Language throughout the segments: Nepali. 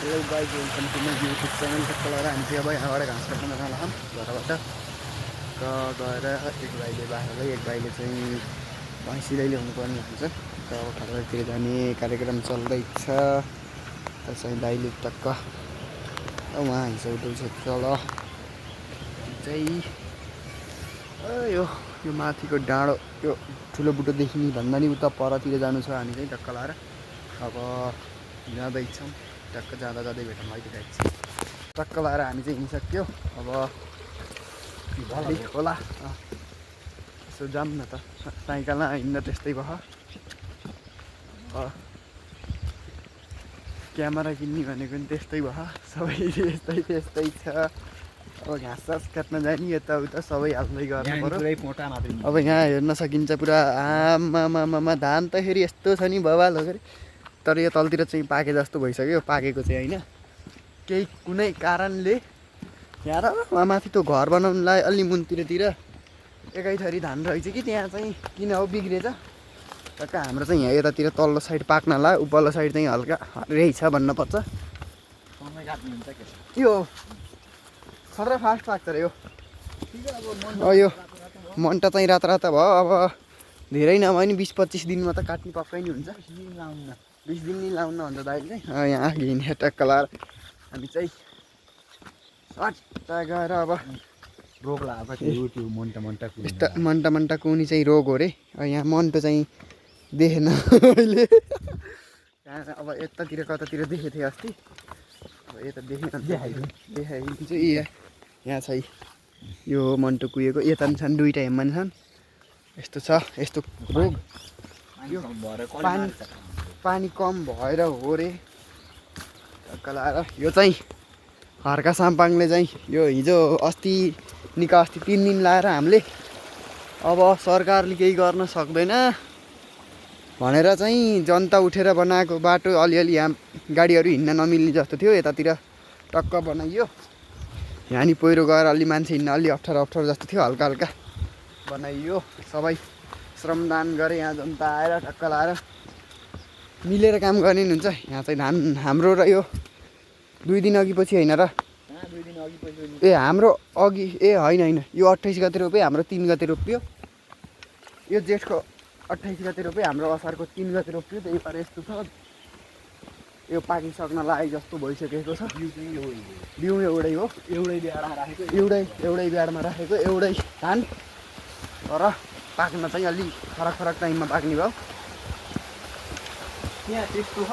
Hello guys, welcome to my YouTube channel. टक्क लगाएर हामी चाहिँ अब यहाँबाट घाँस काट्न जान लाग्छौँ घरबाट। गएर एक भाइले बाख्रालाई, एक भाइले चाहिँ भैँसीलाई ल्याउनु पर्ने हुन्छ। त अब घरतिर जाने कार्यक्रम चल्दैछ। त चाहिँ भाइले टक्क उहाँ हिँड्छ तल चाहिँ यो माथिको डाँडो, यो ठुलो बुटो देखिने भन्दा नि उता परतिर जानु छ। हामी चाहिँ टक्क लगाएर अब जाँदैछौँ। टक्क जाँदा जाँदै भेटौँ अहिले गाइस। टक्क लगाएर हामी चाहिँ हिँडिसक्यो। अब होला यसो जाऊँ न त। साइकलमा हिँड्न त्यस्तै भयो। क्यामेरा किन्ने भनेको पनि त्यस्तै भयो। सबै त्यस्तै छ। अब घाँस सास काट्न जाने यताउता सबै हाल्दै गर्नु पर्यो। अब यहाँ हेर्न सकिन्छ पुरा आमामा धान त फेरि यस्तो छ नि बवाल हो गरे। तर यो तलतिर चाहिँ पाके जस्तो भइसक्यो। पाकेको चाहिँ होइन, केही कुनै कारणले यहाँ र माथि त्यो घर बनाउनुलाई अलि मुनतिरतिर एकै थरी धान रहेछ कि त्यहाँ चाहिँ किन हो बिग्रेछ। टक्क हाम्रो चाहिँ यहाँ यतातिर तल्लो साइड पाक्नलाई, उपल्लो साइड चाहिँ हल्का रहेछ भन्नुपर्छ। के हो खतरा फास्ट पाक्छ र यो। यो मन्टा चाहिँ रात भयो। अब धेरै नभए नि 20-25 दिनमा त काट्ने पक्कै नि हुन्छ। 20 दिन नि लाउन हुन्छ दाइले चाहिँ। यहाँ हिँड्ने टक्क लगाएर हामी चाहिँ सट्टा गएर अब रोग लाग्यो त्यो मन्टा कुनी चाहिँ रोग हो रे। यहाँ मन्टो चाहिँ देखेन अहिले। अब यतातिर कतातिर देखेको थिएँ अस्ति। अब यता देखाइदिन्छु। यहाँ चाहिँ यो मन्टो कुहिएको। यता पनि छन्, दुईवटा हेम्मन छन्। यस्तो छ, यस्तो रोग पानी कम भएर हो रे। टक्क लगाएर यो चाहिँ हर्का साम्पाङले चाहिँ यो हिजो अस्ति 3 दिन लाएर हामीले अब सरकारले केही गर्न सक्दैन भनेर चाहिँ जनता उठेर बनाएको बाटो अलिअलि यहाँ गाडीहरू हिँड्न नमिल्ने जस्तो थियो। यतातिर टक्क बनाइयो। यहाँ नि पहिरो गएर अलि मान्छे हिँड्न अलि अप्ठ्यारो जस्तो थियो। हल्का हल्का बनाइयो। सबै श्रमदान गरे यहाँ जनता आएर टक्क लगाएर मिलेर काम गर्ने नि हुन्छ। यहाँ चाहिँ धान हाम्रो र यो 2 दिन अघि पछि होइन र। ए हाम्रो अघि होइन यो 28 गते रोप्यो, हाम्रो 3 गते रोप्यो। यो जेठको 28 गते रोप्यो, हाम्रो असारको 3 गते रोप्यो। त्यही भएर यस्तो छ। यो पाकिसक्न लागे जस्तो भइसकेको छ। बिउ एउटै हो, एउटै ब्याडमा राखेको एउटै धान। तर पाक्न चाहिँ अलि फरक टाइममा पाक्ने भयो। यहाँ त्यस्तो छ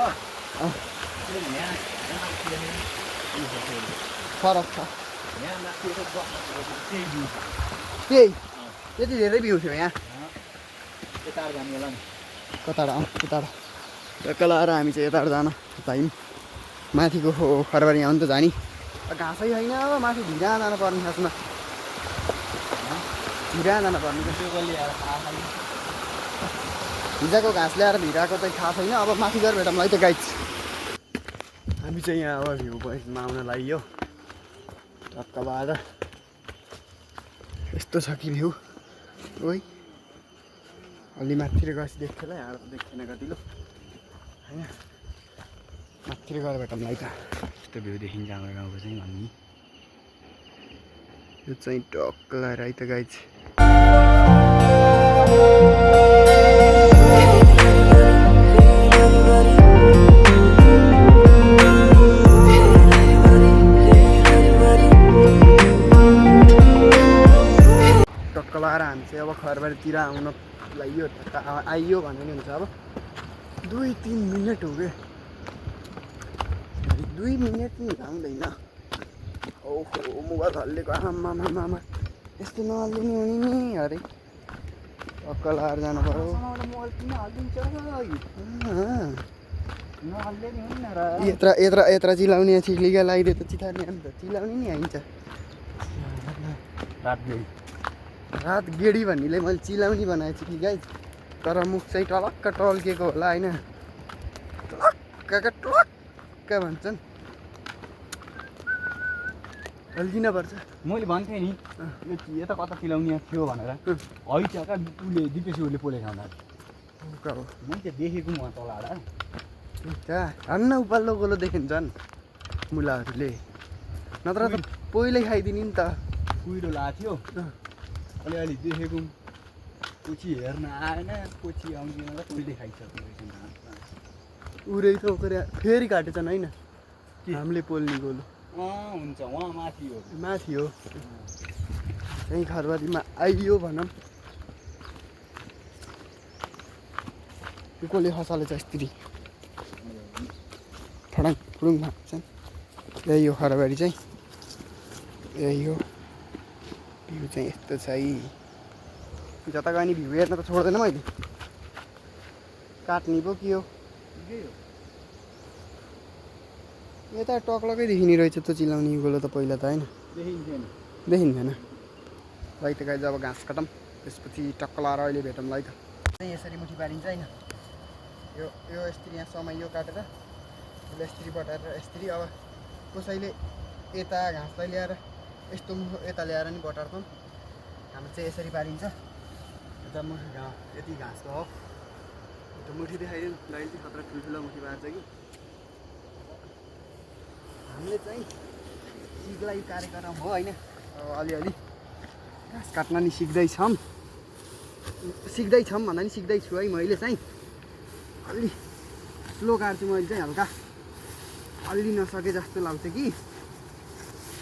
फरक छ। त्यही त्यति धेरै बिउ थियो यहाँ। कता टक्क लगाएर हामी चाहिँ यताबाट जान टाइम माथिको खरबारी आउनु त जाने। घाँसै छैन। अब माथि भिरा जानु पर्ने खासमा। भिरा जानु पर्ने हिजोको घाँस ल्याएर भिराको चाहिँ थाहा छैन। अब माथि गएर भेटौँ है त गाइस। हामी चाहिँ यहाँ अब भ्यू पोइन्टमा आउन लाग्यो। टक्क लगाएर यस्तो छ कि भ्यू। ओइ अलि माथितिर गएपछि देख्छ होला। यहाँ त देख्दैन कतिलो होइन। माथितिर गएर भेटौँ है त। यस्तो भ्यू देखिन्छ हाम्रो गाउँको चाहिँ भन्ने। यो चाहिँ टक्क लगाएर है त गाइस। टक्क लगाएर हामी चाहिँ अब खरबारीतिर आउन लाग्यो। आइयो भन्ने हुन्छ। अब 2-3 मिनट हो क्या। 2 मिनट नि लाउँदैन। ओहो मोबाइल हल्लेको। आमामा यस्तो नहल्लिने हुने नि अरे। टक्क लगाएर जानु पर्यो। यत्र चिलाउने छिक्लिका लगाइदियो त चितार्ने अन्त चिलाउने नि आइन्छ। रात गेडी भन्नेले मैले चिलाउने बनाएको छु कि गाइस। तर मुख चाहिँ टलक्क टल्केको होला होइन। टलक्क भन्छन्। हल्किन पर्छ। मैले भन्थेँ नि यो यता कता चिलाउने थियो भनेर। है क्या उसले दिपेशले पोलेको हुँदा मैले देखेको म तलबाट। झन् उपल्लो गोलो देखिन्छन्। मुलाहरूले नत्र त पहिल्यै खाइदिने नि त कुहिरो लाथ्यो अलिअलि देखेको पछि हेर्न आएन पछि आउँदैन र पहिले खाइसक्यो रहेछ उरै त फेरि काटेछन् होइन हामीले पोल्ने गोलो हुन्छ उहाँ माथि हो माथि हो त्यहीँ खरबारीमा आइयो भनौँ कसले खसालेछ स्त्री फडाङ फुडुङ भाग्छन् यही हो खरबारी चाहिँ यही हो भ्यू चाहिँ यस्तो छ है जता गयो नि भ्यू हेर्न त छोड्दैन मैले काट्ने पो के हो यता टक्लकै देखिने रहेछ त चिलाउने गोलो त पहिला त होइन देखिँदैन है त गाई जब घाँस काटौँ त्यसपछि टक्क लाएर अहिले भेटौँ है त यसरी मुठी पारिन्छ होइन यो यस्तरी यहाँ समाइयो काटेर यसले यस्तरी बटाएर यस्तरी अब कसैले यता घाँसलाई ल्याएर यस्तो मुठो यता ल्याएर नि बटार्छौँ हाम्रो चाहिँ यसरी पारिन्छ यता मुठी यति घाँसको हो त्यो मुठी देखाइदियो गाईले चाहिँ खतरा ठुल्ठुलो मुठी पार्छ कि हामीले चाहिँ सिक्लाई कार्यक्रम हो होइन अब अलिअलि घाँस काट्न नि सिक्दैछौँ भन्दा नि सिक्दैछु है मैले चाहिँ अलि स्लो काट्छु मैले चाहिँ हल्का अलि नसके जस्तो लाग्छ कि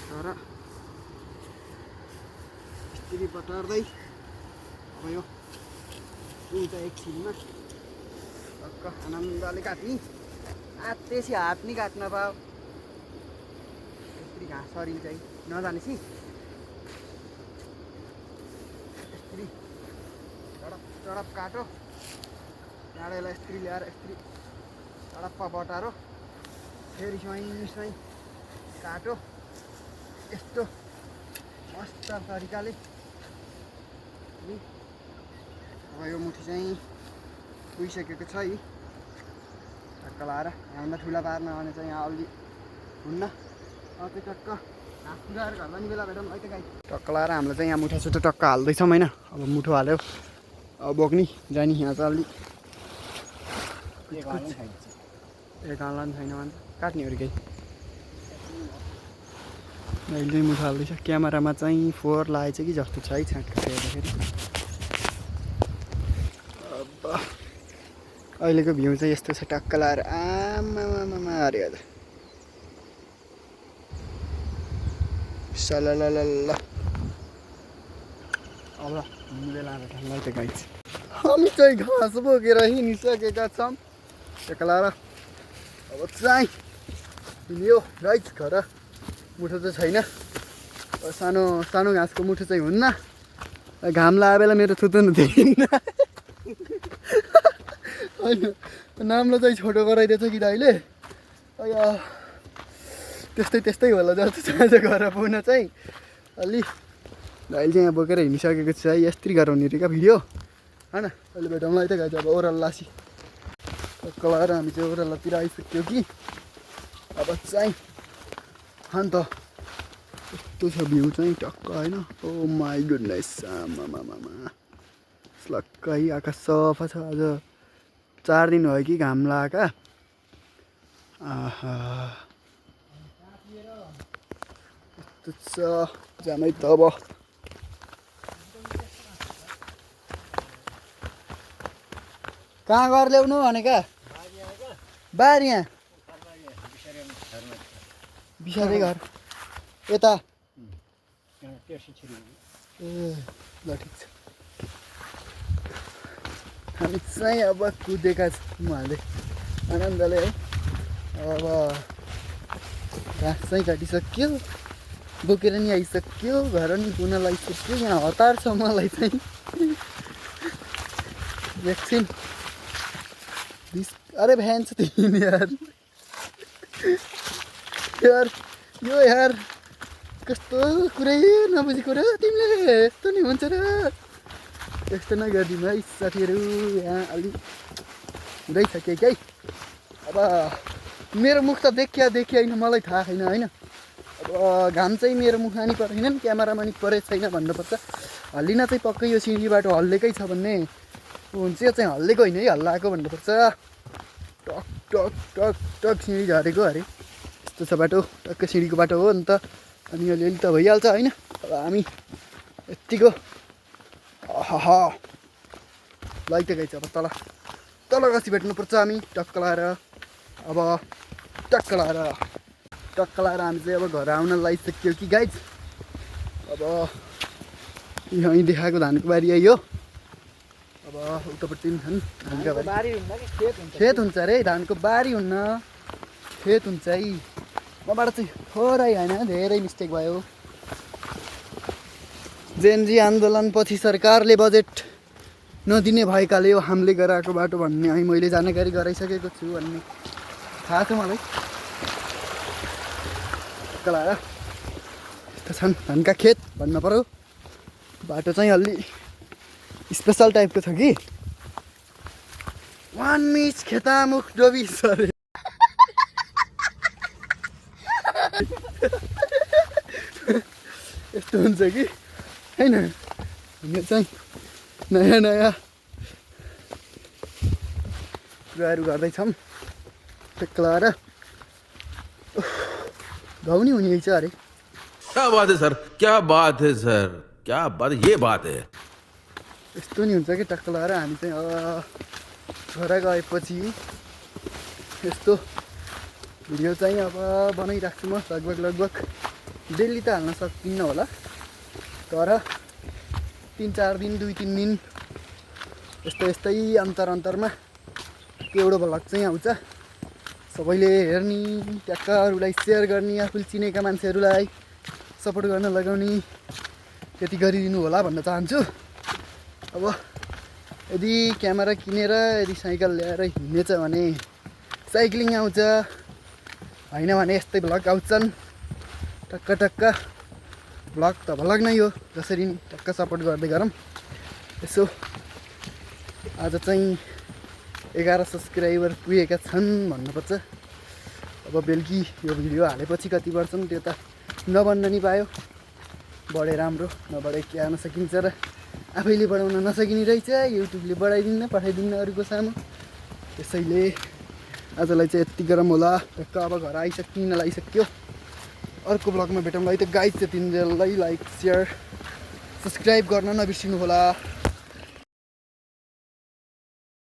तर स्त्री बटार्दै अब यो हुन्छ एकछिनमा टक्क आनन्दले काट्ने त्यसै हात नि काट्न पाओ यस्तरी घाँस सरिन्छ है नजानेपछि यस्तरी चडप काटो डाँडालाई यस्तरी ल्याएर यस्तरी चडप्प बटारो फेरि स्वाइँ काटो यस्तो मस्त तरिकाले अब यो मुठी चाहिँ पुगिसकेको छ है टक्क लाएर हामीलाई ठुला पार्न भने चाहिँ यहाँ अलि हुन्न त्यो टक्क घाँस पुऱ्याएर घरमा नि बेला भेटौँ है त गाई टक्क लाएर हामीलाई चाहिँ यहाँ मुठा सुठो टक्क हाल्दैछौँ होइन अब मुठो हाल्यो अब बोक्नी जाने यहाँ चाहिँ अलि एक हाल्ला पनि छैन भन्छ काट्ने अरू केही अहिले मुठो हाल्दैछ क्यामेरामा चाहिँ 4 लागेछ कि जस्तो छ है छाँट हेर्दाखेरि अब अहिलेको भ्यू चाहिँ यस्तो छ टक्क लाएर आमामा अरे हजुर सललल अब हामीले लाँदा ठाउँलाई त गाइन्छ हामी चाहिँ घाँस बोकेर हिँडिसकेका छौँ टक्क लाएर अब चाहिँ हिँड्यो गाइज घर मुठो चाहिँ छैन सानो सानो घाँसको मुठो चाहिँ हुन्न घाम लागेको बेला मेरो थुतुन देखिन्न होइन नाम्लो चाहिँ छोटो गराइदिएछ कि दाइले त्यस्तै होला जस्तो छ आज घर पुग्न चाहिँ अलि दाइले चाहिँ यहाँ बोकेर हिँडिसकेको छ है यस्तरी गराउने रे क्या भिडियो होइन अहिले भेटौँला है त गाइज अब ओह्रालो टक्क लगाएर हामी चाहिँ ओह्रालोतिर आइसक्यो कि अब चाहिँ अन्त यस्तो छ भ्यू चाहिँ टक्क होइन ओ माई गुडनेस आमामामा स्लक्कै आकाश सफा छ आज 4 दिन भयो कि घाम लगाएका आहा यस्तो छ जामै त अब कहाँ गएर ल्याउनु भनेका बारी यहाँ बिसारै घर यता ए ल ठिक छ हामी चाहिँ अब कुदेका छौँ उहाँले आनन्दले है अब घाँस चाहिँ काटिसक्यो बोकेर नि आइसक्यो घर नि पुन लगाइसक्यो यहाँ हतार छ मलाई चाहिँ एकछिन अरे भ्यान छ तिमी यार यो यार कस्तो कुरै नबुझेको र तिमीले यस्तो नि हुन्छ र यस्तो नगरिदिनु है साथीहरू यहाँ अलि हुँदैछ केही अब मेरो मुख त देखिया होइन मलाई थाहा छैन होइन अब घाम चाहिँ मेरो मुखमा नि परेन नि क्यामेरामा नि परेको छैन भन्नुपर्छ हल्लिन चाहिँ पक्कै यो सिँढी बाटो हल्लेकै छ भन्ने हुन्छ यो चाहिँ हल्लेको होइन है हल्लाएको भन्नुपर्छ टक टक टक टक सिँढी झरेको अरे यस्तो यस्तो छ बाटो, टक्क सिँढीको बाटो हो नि त। अनि अलिअलि त भइहाल्छ होइन। अब हामी यत्तिको लाइक त गइछ। अब तल कसी भेट्नुपर्छ हामी टक्क लाएर। अब टक्क लाएर हामी चाहिँ अब घर आउन लागिसक्यो कि गाइज। अब यहीँ देखाएको धानको बारी आइयो। अब उतापट्टि पनि छन् धानका बारी। खेत हुन्छ अरे, धानको बारी हुन्न, खेत हुन्छ है। मबाट चाहिँ थोरै होइन धेरै मिस्टेक भयो। जेएनजी आन्दोलनपछि सरकारले बजेट नदिने भएकाले यो हामीले गराएको बाटो भन्ने है मैले जानकारी गराइसकेको छु भन्ने थाहा छ मलाई। कलाएर यस्तो छन् धानका खेत भन्न पर्यो। बाटो चाहिँ अलि स्पेसल टाइपको छ कि। वान मिच खेतामुख डोबी सरे। यस्तो हुन्छ कि होइन। यो चाहिँ नयाँ कुराहरू गर्दैछौँ टक्क लाएर। घाउ नि हुने रहेछ अरे। क्या बात है सर, क्या बात है सर, क्या बात, ये बात है। यस्तो नि हुन्छ कि टक्क लाएर हामी चाहिँ घर गएपछि यस्तो भिडियो चाहिँ अब बनाइराख्छु म। लगभग डेली त हाल्न सक्दिनँ होला, तर 3-4 दिन 2-3 दिन यस्तै अन्तरमा एउटा भ्लग चाहिँ आउँछ। सबैले हेर्ने, ट्याक्क अरूलाई सेयर गर्ने, आफूले चिनेका मान्छेहरूलाई सपोर्ट गर्न लगाउने, त्यति गरिदिनु होला भन्न चाहन्छु। अब यदि क्यामेरा किनेर यदि साइकल ल्याएर हिँडेछ भने साइक्लिङ आउँछ, होइन भने यस्तै भ्लग आउँछन् टक्क। भ्लग त भ्लग नै हो, जसरी टक्क सपोर्ट गर्दै गरौँ। यसो आज चाहिँ 11 सब्सक्राइबर पुगेका छन् भन्नुपर्छ। अब बेलुकी यो भिडियो हालेपछि कति बढ्छन् त्यो त नबढ्न नि पायो। बढे राम्रो, नबढे क्या नसकिन्छ र आफैले बढाउन नसकिने रहेछ। युट्युबले बढाइदिन्न पठाइदिन्न अरूको सामु। त्यसैले आजलाई चाहिँ यति गरम होला टक्क। अब घर आइसकिन लागिसक्यो। अर्को ब्लगमा भेटौँला है त गाइज। त्यतिन्जेललाई लाइक, सेयर, सब्सक्राइब गर्न नबिर्सिनु होला।